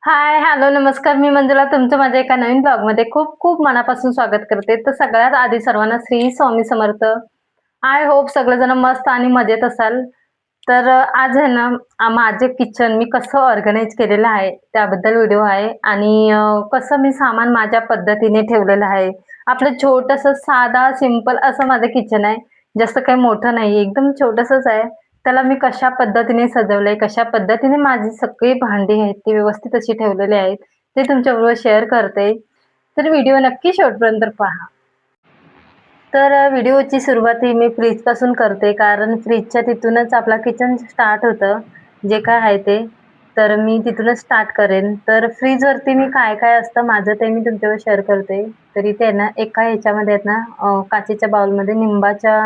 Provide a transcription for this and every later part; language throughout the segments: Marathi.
हाय, हॅलो, नमस्कार. मी मंजुळा तुमचं माझ्या एका नवीन ब्लॉगमध्ये खूप खूप मनापासून स्वागत करते. तर सगळ्यात आधी सर्वांना श्री स्वामी समर्थ. आय होप सगळेजण मस्त आणि मजेत असाल. तर आज आहे ना माझे किचन मी कसं ऑर्गनाइज केलेलं आहे त्याबद्दल व्हिडिओ आहे आणि कसं मी सामान माझ्या पद्धतीने ठेवलेलं आहे. आपलं छोटंसं साधा सिंपल असं माझं किचन आहे. जास्त काही मोठं नाही, एकदम छोटंसंच आहे. त्याला मी कशा पद्धतीने सजवलंय, कशा पद्धतीने माझी सगळी भांडी आहेत ती व्यवस्थित अशी ठेवलेली आहेत, ते तुमच्याबरोबर शेअर करते. तर व्हिडिओ नक्की शेवटपर्यंत पहा. तर व्हिडिओची सुरुवात ही मी फ्रीजपासून करते, कारण फ्रीजच्या तिथूनच आपला किचन स्टार्ट होतं, जे काय आहे ते. तर मी तिथूनच स्टार्ट करेन. तर फ्रीजवरती मी काय-काय असतं माझं ते मी तुमच्यावर शेअर करते. तर इथे आहे ना, एका ह्याच्यामध्ये आहेत ना काचेच्या बाउलमध्ये निंबाच्या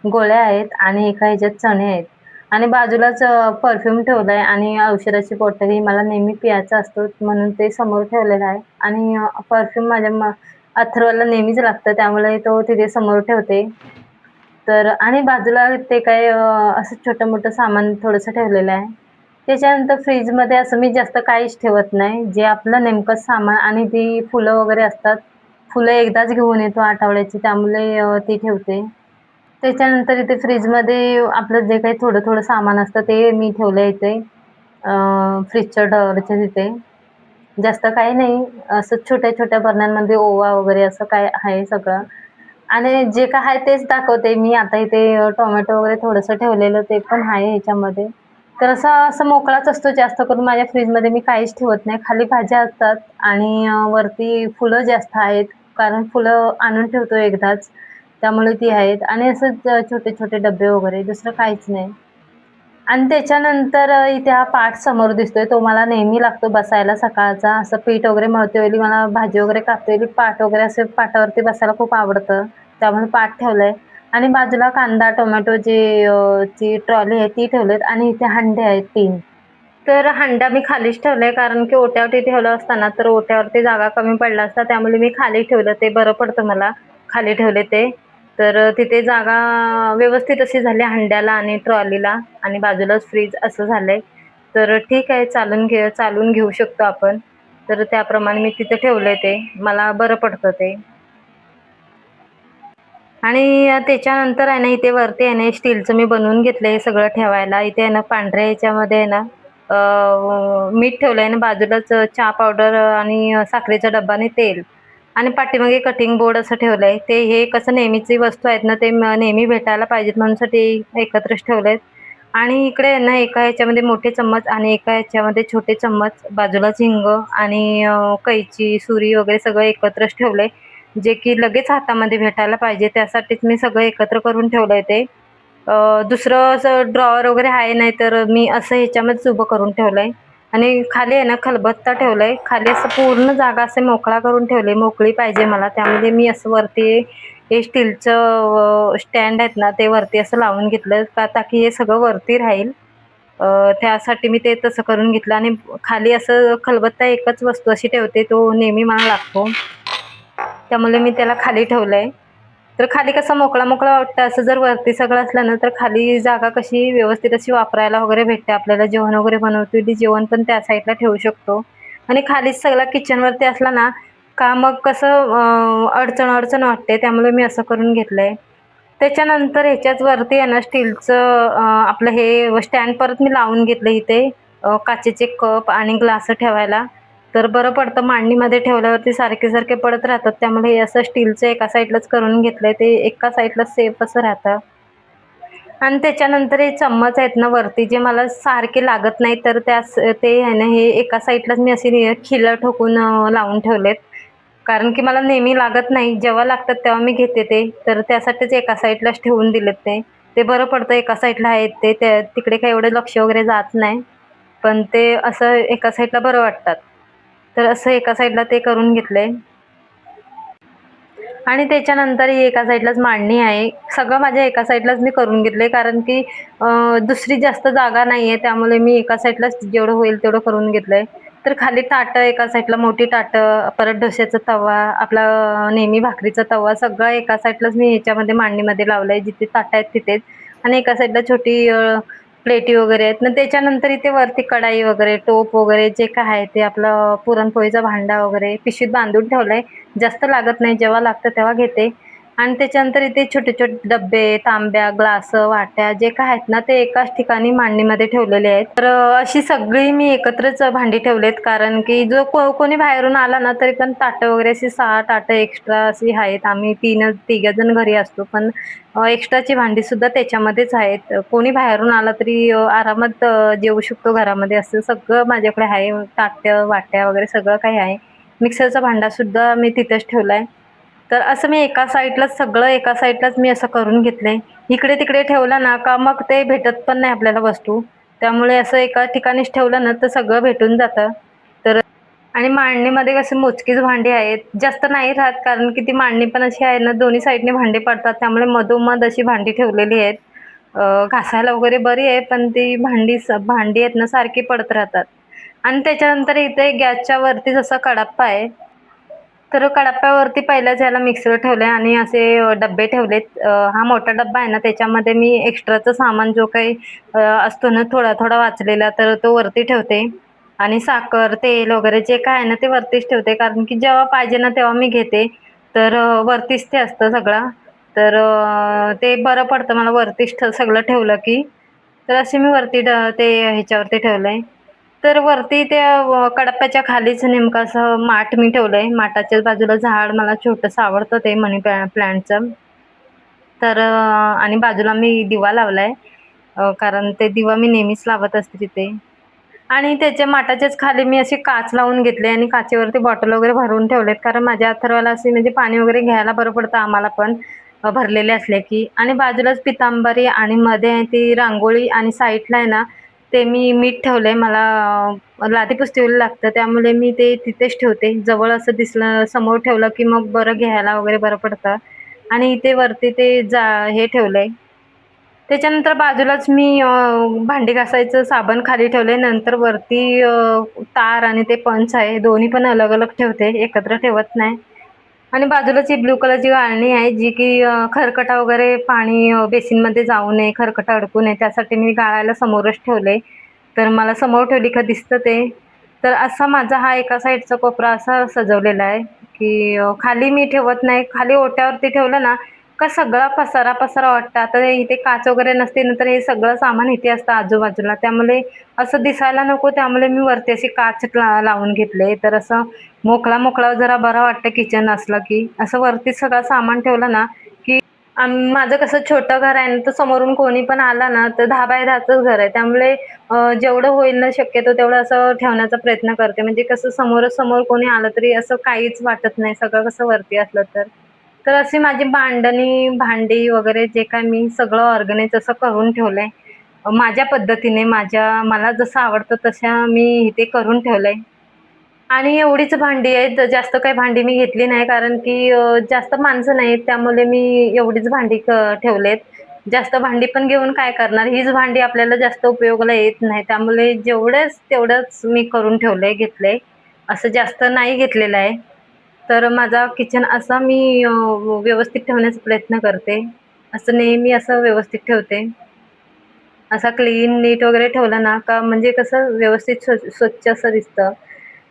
गोळ्या आहेत आणि एका ह्याच्यात चणे आहेत आणि बाजूलाच परफ्यूम ठेवलाय आणि औषधाची बॉटल मला नेहमी पियाचा असतो म्हणून ते समोर ठेवलेलं आहे आणि परफ्यूम माझ्या अथर्वला नेहमीच लागतं त्यामुळे तो तिथे समोर ठेवते. तर आणि बाजूला ते काय असं छोटं-मोठं सामान थोडंसं ठेवलेलं आहे. त्याच्यानंतर फ्रीजमध्ये असं मी जास्त काहीच ठेवत नाही. जे आपलं नेमकं सामान आणि ती फुलं वगैरे असतात. फुलं एकदाच घेऊन येतो आठवड्याची त्यामुळे ती ठेवते. त्याच्यानंतर इथे फ्रीजमध्ये आपलं जे काही थोडं-थोडं सामान असतं ते मी ठेवलंय इथे फ्रीजच्या ड्रॉवरच्या तिथे. जास्त काही नाही. असं छोट्या-छोट्या बरण्यांमध्ये ओवा वगैरे असं काय आहे सगळं. आणि जे काय आहे तेच दाखवते मी. आता इथे टोमॅटो वगैरे थोडंसं ठेवलेलं ते पण आहे ह्याच्यामध्ये. तर असं मोकळाच असतो जास्त करून माझ्या फ्रीजमध्ये मी काहीच ठेवत नाही. खाली भाज्या असतात आणि वरती फुलं जास्त आहेत. कारण फुलं आणून ठेवतो एकदाच. त्यामुळे ती आहेत आणि असंच छोटे-छोटे डब्बे वगैरे दुसरं काहीच नाही. आणि त्याच्यानंतर इथे हा पाट समोर दिसतोय, तो मला नेहमी लागतो बसायला सकाळचा. असं पीठ वगैरे मळतेवेळी मला भाजी वगैरे कापतेवेळी पाट वगैरे असे पाटावरती बसायला खूप आवडतं. त्यामुळे पाट ठेवलंय आणि बाजूला कांदा, टोमॅटो ची ट्रॉली आहे ती ठेवलीत आणि इथे हंडे आहेत 3. तर हंडा मी खालीच ठेवलाय कारण की ओट्यावरती ठेवलं असतं ना, तर ओट्यावरती जागा कमी पडला असता. त्यामुळे मी खाली ठेवलं. ते बरं पडतं मला खाली ठेवले ते. तर तिथे जागा व्यवस्थित अशी झाली हंड्याला आणि ट्रॉलीला आणि बाजूलाच फ्रीज असं झालंय. तर ठीक आहे चालून घेऊ शकतो आपण. तर त्याप्रमाणे मी तिथे ठेवलंय ते. मला बरं पडतं ते. आणि त्याच्यानंतर आहे ना, इथे वरती आहे ना, स्टीलचं मी बनवून घेतलंय सगळं ठेवायला. इथे आहे ना, पांढऱ्या ह्याच्यामध्ये आहे ना, मीठ ठेवलंय आणि बाजूलाच चहा पावडर आणि साखरेचा डब्बा आणि तेल आणि पाठीमागे कटिंग बोर्ड असं ठेवलंय. हे कसं नेहमीची वस्तू आहेत ना, ते नेहमी भेटायला पाहिजेत म्हणूनसाठी एकत्रच ठेवलेत. आणि इकडे आहे ना, एका ह्याच्यामध्ये मोठे चम्मच आणि एका ह्याच्यामध्ये छोटे चम्मच, बाजूलाच हिंग आणि कैची, सुरी वगैरे सगळं एकत्रच ठेवलंय. जे की लगेच हातामध्ये भेटायला पाहिजे त्यासाठीच मी सगळं एकत्र करून ठेवलंय ते. दुसरं असं ड्रॉवर वगैरे आहे नाही तर मी असं ह्याच्यामध्येच उभं करून ठेवलंय आणि खाली आहे ना खलबत्ता ठेवलाय. खाली असं पूर्ण जागा असे मोकळा करून ठेवली, मोकळी पाहिजे मला. त्यामध्ये मी असं वरती हे स्टीलचं स्टँड आहेत ना, ते वरती असं लावून घेतलं ताकी हे सगळं वरती राहील. त्यासाठी मी ते तसं करून घेतलं आणि खाली असं खलबत्ता एकच वस्तू अशी ठेवते, तो नेहमी मला लागतो. त्यामुळे मी त्याला खाली ठेवलंय. तर खाली कसं मोकळा-मोकळा वाटतं. असं जर वरती सगळं असलं ना, तर खाली जागा कशी व्यवस्थित अशी वापरायला वगैरे भेटते आपल्याला. जेवण वगैरे बनवते जेवण पण त्या साईडला ठेवू शकतो. आणि खालीच सगळा किचनवरती असला ना, का मग कसं अडचण-अडचण वाटते. त्यामुळे मी असं करून घेतलंय. त्याच्यानंतर ह्याच्याच वरती आहे ना स्टीलचं आपलं हे स्टँड परत मी लावून घेतलं इथे. काचेचे कप आणि ग्लास ठेवायला. तर बरं पडतं मांडणीमध्ये ठेवल्यावरती सारखे-सारखे पडत राहतात. त्यामुळे हे असं स्टीलचं एका साईडलाच करून घेतलंय. ते एका साईडला सेफ असं राहतं. आणि त्याच्यानंतर हे चम्मच आहेत ना वरती जे मला सारखे लागत नाहीत, तर ते आहे ना हे एका साईडलाच मी अशी खिळं ठोकून लावून ठेवलेत. कारण की मला नेहमी लागत नाही. जेव्हा लागतात तेव्हा मी घेते ते. तर त्यासाठीच एका साईडलाच ठेवून दिलेत ते. ते बरं पडतं एका साईडला आहेत ते. तिकडे काही एवढं लक्ष वगैरे जात नाही. पण ते असं एका साईडला बरं वाटतात. तर असं एका साईडला ते करून घेतलंय. आणि त्याच्यानंतर ही एका साईडलाच मांडणी आहे. सगळं माझ्या एका साईडलाच मी करून घेतलंय कारण की दुसरी जास्त जागा नाहीये. त्यामुळे मी एका साईडलाच जेवढं होईल तेवढं करून घेतलंय. तर खाली ताटं एका साईडला मोठी ताटं, परत डोश्याचा तवा, आपला नेहमी भाकरीचा तवा सगळं एका साईडलाच मी ह्याच्यामध्ये मांडणीमध्ये लावलंय. जिथे ताटं आहेत तिथेच आणि एका साईडला छोटी प्लेटी वगैरे आहेत. मग त्याच्यानंतर इथे वरती कढाई वगैरे, टोप वगैरे जे काय आहे ते आपलं पुरणपोळीचा भांडा वगैरे पिशवीत बांधून ठेवलंय. जास्त लागत नाही, जेव्हा लागतं तेव्हा घेते. आणि त्याच्यानंतर इथे छोटे-छोटे डब्बे, तांब्या, ग्लासं, वाट्या जे काय आहेत ना, ते एकाच ठिकाणी मांडणीमध्ये ठेवलेले आहेत. तर अशी सगळी मी एकत्रच भांडी ठेवलेत, कारण की जो कोणी बाहेरून आला ना, तरी पण ताटं वगैरे अशी 6 ताटं एक्स्ट्रा अशी आहेत. आम्ही तिघंजण घरी असतो, पण एक्स्ट्राची भांडीसुद्धा त्याच्यामध्येच आहेत. कोणी बाहेरून आला तरी आरामात जेवू शकतो घरामध्ये, असं सगळं माझ्याकडे आहे. ताटं, वाट्या वगैरे सगळं काही आहे. मिक्सरचा भांडासुद्धा मी तिथेच ठेवलाय. तर असं मी एका साईडलाच सगळं एका साईडलाच मी असं करून घेतलंय. इकडे-तिकडे ठेवलं ना का मग ते भेटत पण नाही आपल्याला वस्तू. त्यामुळे असं एका ठिकाणीच ठेवलं ना तर सगळं भेटून जातं. तर आणि मांडणीमध्ये कशी मोजकीच भांडी आहेत. जास्त नाही राहत, कारण की ती मांडणी पण अशी आहे ना, दोन्ही साईडने भांडे पडतात. त्यामुळे मधोमध अशी भांडी ठेवलेली आहेत. घासायला वगैरे बरी आहे, पण ती भांडी आहेत ना सारखी पडत राहतात. आणि त्याच्यानंतर इथे गॅसच्या वरतीच असा कडाप्पा आहे. तर कडाप्प्यावरती पहिल्याच ह्याला मिक्सर ठेवलंय आणि असे डब्बे ठेवलेत. हा मोठा डब्बा आहे ना, त्याच्यामध्ये मी एक्स्ट्राचं सामान जो काही असतो ना थोडा-थोडा वाचलेला, तर तो वरती ठेवते. आणि साखर, तेल वगैरे जे काय आहे ना, ते वरतीच ठेवते. कारण की जेव्हा पाहिजे ना, तेव्हा मी घेते. तर वरतीच ते असतं सगळं. तर ते बरं पडतं मला वरतीच सगळं ठेवलं की. तर असे मी वरती ते ह्याच्यावरती ठेवलंय. तर वरती त्या कडाप्याच्या खालीच नेमकं असं माठ मी ठेवलंय. माठाच्याच बाजूला झाड मला छोटंसं आवडतं ते मनी प्लांटचं. तर आणि बाजूला मी दिवा लावलाय. कारण ते दिवा मी नेहमीच लावत असते तिथे. आणि त्याच्या माठाच्याच खाली मी अशी काच लावून घेतली आणि काचेवरती बॉटल वगैरे भरून ठेवलेत. कारण माझ्या अथर्वला असे म्हणजे पाणी वगैरे घ्यायला बरं पडतं आम्हाला पण भरलेले असले की. आणि बाजूलाच पितांबरी आणि मध्ये आहे ती रांगोळी आणि साईडला आहे ना, ते मी मीठ ठेवलंय. मला लादी पुसतीला लागतं, त्यामुळे मी ते तिथेच ठेवते. जवळ असं दिसलं, समोर ठेवलं की मग बरं घ्यायला वगैरे बरं पडतं. आणि इथे वरती ते हे ठेवलंय. त्याच्यानंतर बाजूलाच मी भांडी घासायचं साबण खाली ठेवलंय. नंतर वरती तार आणि ते पंच आहे. दोन्ही पण अलग-अलग ठेवते, एकत्र ठेवत नाही. आणि बाजूलाच ही ब्लू कलरची गाळणी आहे, जी की खरकटा वगैरे पाणी बेसिनमध्ये जाऊ नये, खरकटा अडकू नये, त्यासाठी मी गाळायला समोरच ठेवलंय. तर मला समोर ठेवली का दिसतं ते. तर असा माझा हा एका साईडचा कोपरा असा सजवलेला आहे, की खाली मी ठेवत नाही. खाली ओट्यावरती ठेवलं ना, का सगळा पसारा-पसारा वाटतं. आता इथे काच वगैरे नसते ना, तर हे सगळं सामान इथे असतं आजूबाजूला. त्यामुळे असं दिसायला नको, त्यामुळे मी वरती अशी काच लावून घेतले. तर असं मोकळा-मोकळा जरा बरं वाटतं किचन असलं की. असं वरती सगळं सामान ठेवलं ना, की माझं कसं छोटं घर आहे ना, तर समोरून कोणी पण आला ना, तर 10 बाय 10चं घर आहे. त्यामुळे जेवढं होईल ना शक्यतो तेवढं असं ठेवण्याचा प्रयत्न करते. म्हणजे कसं समोरासमोर कोणी आलं तरी असं काहीच वाटत नाही, सगळं कसं वरती असलं तर. तर अशी माझी मांडणी, भांडी वगैरे जे काही मी सगळं ऑर्गनाइज असं करून ठेवलंय. माझ्या पद्धतीने मला जसं आवडतं तशा मी इथे करून ठेवलंय. आणि एवढीच भांडी आहेत. जास्त काही भांडी मी घेतली नाही, कारण की जास्त माणसं नाहीत, त्यामुळे मी एवढीच भांडी ठेवलेत. जास्त भांडी पण घेऊन काय करणार? हीच भांडी आपल्याला जास्त उपयोगाला येत नाही. त्यामुळे तेवढंच मी करून ठेवलंय, घेतलंय. असं जास्त नाही घेतलेलं आहे. तर माझा किचन असा मी व्यवस्थित ठेवण्याचा प्रयत्न करते. असं नेहमी असं व्यवस्थित ठेवते. असा क्लीन, नीट वगैरे ठेवलं ना, का म्हणजे कसं व्यवस्थित स्वच्छ असं दिसतं.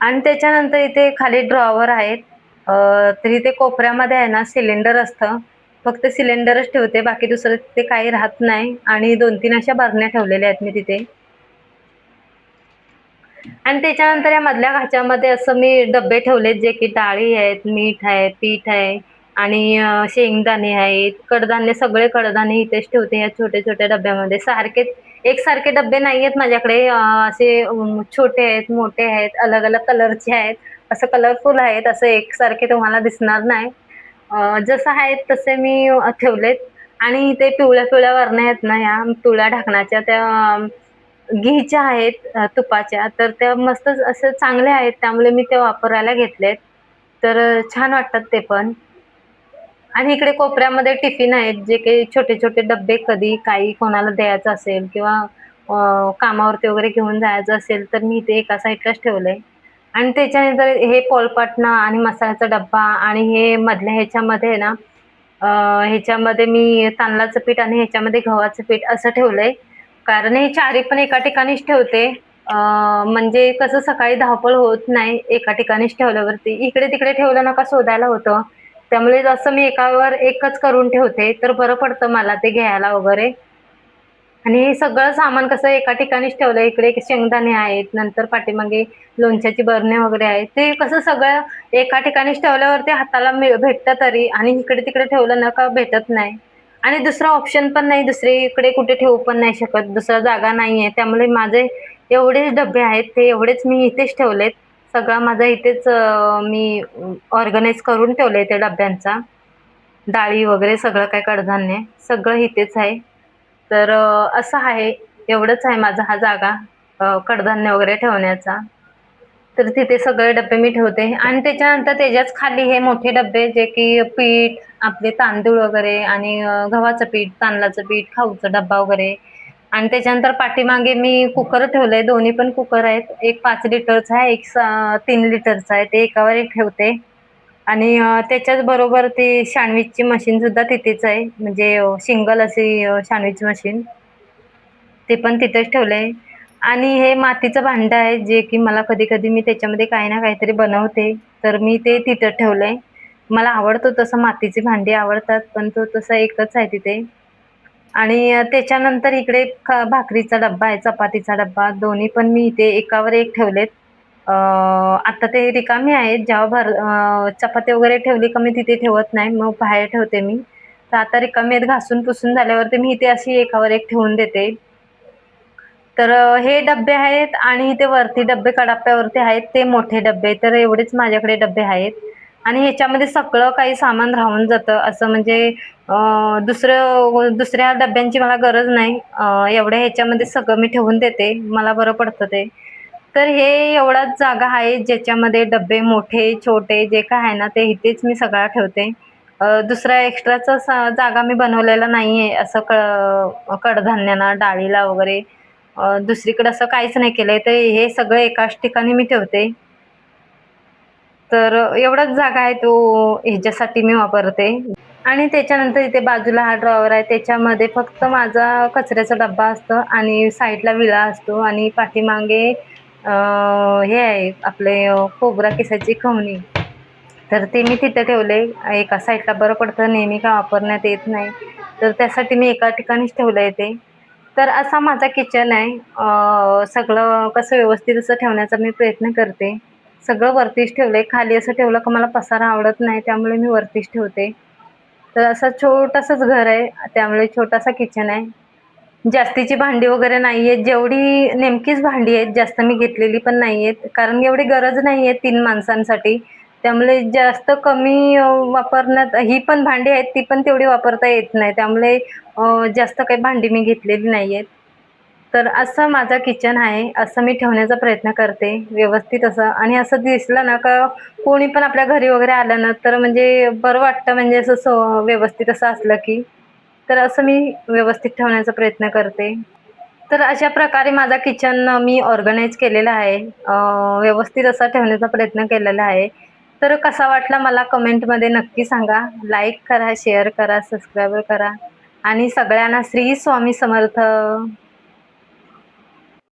आणि त्याच्यानंतर इथे खाली ड्रॉवर आहेत. तर इथे कोपऱ्यामध्ये आहे ना सिलेंडर असतं. फक्त सिलेंडरच ठेवते, बाकी दुसरं तिथे काही राहत नाही. आणि 2-3 अशा बरण्या ठेवलेल्या आहेत मी तिथे. आणि त्याच्यानंतर या मधल्या ह्याच्यामध्ये असं मी डब्बे ठेवलेत, जे की डाळी आहेत, मीठ आहे, पीठ आहे आणि शेंगदाणे आहेत, कडधान्य, सगळे कडधान्य इथेच ठेवते या छोट्या-छोट्या डब्यामध्ये. एकसारखे डब्बे नाहीयेत माझ्याकडे. असे छोटे आहेत, मोठे आहेत, अलग-अलग कलरचे आहेत, असं कलरफुल आहेत, असं एकसारखे तुम्हाला दिसणार नाही. जसं आहेत तसे मी ठेवलेत. आणि ते पिवळ्या-पिवळ्या वरण्या आहेत ना, ह्या पिवळ्या ढाकणाच्या त्या घीच्या आहेत तुपाच्या. तर त्या मस्तच असे चांगले आहेत, त्यामुळे मी ते वापरायला घेतलेत. तर छान वाटतात ते पण. आणि इकडे कोपऱ्यामध्ये टिफिन आहेत, जे काही छोटे-छोटे डब्बे कधी काही कोणाला द्यायचं असेल किंवा कामावरती वगैरे घेऊन जायचं असेल, तर मी इथे एका साईडलाच ठेवलंय. आणि त्याच्यानंतर हे पोळपाटणं आणि मसाल्याचा डब्बा आणि हे मधल्या ह्याच्यामध्ये आहे ना, ह्याच्यामध्ये मी तांदळाचं पीठ आणि ह्याच्यामध्ये गव्हाचं पीठ असं ठेवलंय. कारण हे चारी पण एका ठिकाणीच ठेवते. म्हणजे कसं सकाळी धावपळ होत नाही एका ठिकाणीच ठेवल्यावरती. इकडे-तिकडे ठेवलं ना का शोधायला होतं. त्यामुळे जसं मी एकावर एकच करून ठेवते, तर बरं पडतं मला ते घ्यायला वगैरे. आणि हे सगळं सामान कसं एका ठिकाणीच ठेवलंय. इकडे एक शेंगदाणे आहेत, नंतर पाठीमागे लोणच्याची बरणी वगैरे आहेत. ते कसं सगळं एका ठिकाणीच ठेवल्यावरती हाताला भेटतं तरी आणि इकडे-तिकडे ठेवलं ना का भेटत नाही. आणि दुसरा ऑप्शन पण नाही, दुसरीकडे कुठे ठेवू पण नाही शकत. दुसरा जागा नाहीये. त्यामुळे माझे एवढेच डब्बे आहेत, ते एवढेच मी इथेच ठेवलेत. सगळा माझा इथेच मी ऑर्गनाइज करून ठेवलंय त्या डब्यांचा. डाळी वगैरे सगळं काही कडधान्य सगळं इथेच आहे. तर असं आहे. एवढंच आहे माझा हा जागा कडधान्य वगैरे ठेवण्याचा. तर तिथे सगळे डब्बे मी ठेवते आणि त्याच्यानंतर त्याच्याच खाली हे मोठे डब्बे जे की पीठ, आपले तांदूळ वगैरे आणि गव्हाचं पीठ, तांदळाचं पीठ, खाऊचा डब्बा वगैरे आणि त्याच्यानंतर पाठीमागे मी कुकर ठेवलंय. दोन्ही पण कुकर आहेत. एक 5 लिटरचा आहे, एक 3 लिटरचा आहे. ते एकावर एक ठेवते. आणि त्याच्याच बरोबर ती सँडविचची मशीन सुद्धा तिथेच आहे. म्हणजे सिंगल अशी सँडविच मशीन. ते पण तिथेच ठेवलंय. आणि हे मातीचं भांडं आहे, जे की मला कधी-कधी मी त्याच्यामध्ये काही ना काहीतरी बनवते, तर मी ते तिथं ठेवलंय. मला आवडतं तसं मातीची भांडी आवडतात, पण तो तसा एकच आहे तिथे. आणि त्याच्यानंतर इकडे भाकरीचा डब्बा आहे, चपातीचा डब्बा दोन्ही पण मी इथे एकावर एक ठेवलेत. आता ते रिकामी आहेत. जेव्हा चपाती वगैरे ठेवली का मी तिथे ठेवत नाही, मग बाहेर ठेवते मी. तर आता रिकामी आहेत, घासून-पुसून झाल्यावरती मी इथे अशी एकावर एक ठेवून देते. तर हे डब्बे आहेत आणि इथे वरती डब्बे कडाप्यावरती आहेत ते मोठे डब्बे. तर एवढेच माझ्याकडे डब्बे आहेत. आणि ह्याच्यामध्ये सगळं काही सामान राहून जातं. असं म्हणजे दुसऱ्या डब्यांची मला गरज नाही. एवढ्या ह्याच्यामध्ये सगळं मी ठेवून देते. मला बरं पडतं ते. तर हे एवढाच जागा आहे ज्याच्यामध्ये डब्बे मोठे, छोटे जे काय आहे ना, ते इथेच मी सगळा ठेवते. दुसरा एक्स्ट्राचा जागा मी बनवलेला नाहीये असं कडधान्यांना, डाळीला वगैरे. दुसरीकडे असं काहीच नाही केलंय. तर हे सगळं एकाच ठिकाणी मी ठेवते. तर एवढाच जागा आहे तो ह्याच्यासाठी मी वापरते. आणि त्याच्यानंतर इथे बाजूला हा ड्रॉवर आहे. त्याच्यामध्ये फक्त माझा कचऱ्याचा डब्बा असतो आणि साईडला विळा असतो आणि पाठीमागे हे आहे आपले खोबरा किसायची खवणी. तर ते मी तिथे ठेवले. एका साईडला बरं पडतं, नेहमी काय वापरण्यात येत नाही. तर त्यासाठी मी एका ठिकाणीच ठेवलंय ते. तर असा माझा किचन आहे. सगळं कसं व्यवस्थित असं ठेवण्याचा मी प्रयत्न करते. सगळं वरतीच ठेवलंय. खाली असं ठेवलं का मला पसारा आवडत नाही, त्यामुळे मी वरतीच ठेवते. तर असं छोटंसंच घर आहे, त्यामुळे छोटासा किचन आहे. जास्तीची भांडी वगैरे नाहीयेत. जेवढी नेमकीच भांडी आहेत, जास्त मी घेतलेली पण नाहीयेत. कारण एवढी गरज नाहीये 3 माणसांसाठी. त्यामुळे जास्त कमी वापरण्यात ही पण भांडी आहेत, ती पण तेवढी वापरता येत नाही. त्यामुळे जास्त काही भांडी मी घेतलेली नाहीयेत. तर असं माझं किचन आहे. असं मी ठेवण्याचा प्रयत्न करते, व्यवस्थित असं. आणि असं दिसलं ना का कोणी पण आपल्या घरी वगैरे आलं ना, तर म्हणजे बरं वाटतं म्हणजे असं व्यवस्थित असं असलं की. तर असं मी व्यवस्थित ठेवण्याचा प्रयत्न करते. तर अशा प्रकारे माझा किचन मी ऑर्गनाइज केलेला आहे. व्यवस्थित असा ठेवण्याचा प्रयत्न केलेला आहे. तर कसा वाटला मला कमेंटमध्ये नक्की सांगा. लाईक करा, शेअर करा, सबस्क्राईब करा आणि सगळ्यांना श्री स्वामी समर्थ.